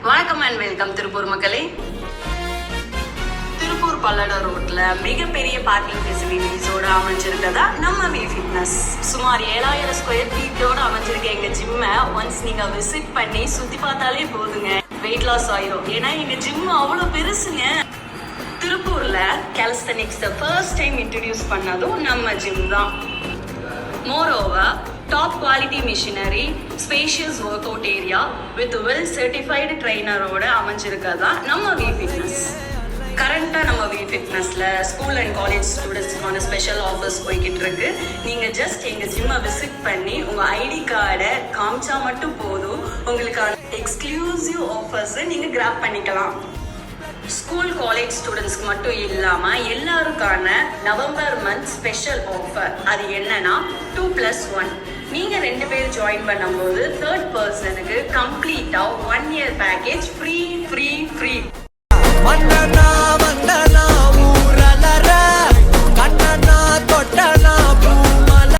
வணக்கம் and welcome Tiruppur மக்களே. திருப்பூர் பல்லடம் ரோட்ல மிகப்பெரிய பார்க்கிங் ஃபெசிலிட்டிஸோட அமைஞ்சிருக்கதா நம்ம வி ஃபிட்னஸ். சுமார் 7000 ஸ்கொயர் ஃபீட்டோட அமைஞ்சிருக்க எங்க ஜிம்மை ஒன்ஸ் நீங்க விசிட் பண்ணி சுத்தி பார்த்தாலே போதுங்க, வெயிட் லாஸ் ஆயிரும். ஏன்னா எங்க ஜிம் அவ்வளோ பெருசுங்க. திருப்பூர்ல கேலிஸ்தெனிக்ஸ் ஃபர்ஸ்ட் டைம் இன்ட்ரடியூஸ் பண்ணதும் நம்ம ஜிம் தான். Moreover, top quality machinery, spacious workout area with well certified trainer ஓட அமைஞ்சிருக்கதா நம்ம வி ஃபிட்னஸ். கரண்டா நம்ம வி ஃபிட்னஸ்ல ஸ்கூல் அண்ட் காலேஜ் ஸ்டூடெண்ட்ஸ்க்கான ஸ்பெஷல் ஆஃபர்ஸ் போய்கிட்டு இருக்கு. நீங்க ஜஸ்ட் எங்க ஜிம்மை விசிட் பண்ணி உங்க ஐடி கார்டை காமிச்சா மட்டும் போதும், உங்களுக்கான எக்ஸ்க்ளூசிவ் ஆஃபர்ஸ் நீங்க கிராப் பண்ணிக்கலாம். ஸ்கூல் காலேஜ் ஸ்டூடெண்ட்ஸ்க்கு மட்டும் இல்லாம எல்லாருக்கான நவம்பர் மந்த் ஸ்பெஷல் ஆஃபர். அது என்னன்னா 2+1. நீங்க 2 பேர் ஜாயின் பண்ணும்போது 3rd பர்சனுக்கு கம்ப்ளீட்டா 1 year பேக்கேஜ் ஃப்ரீ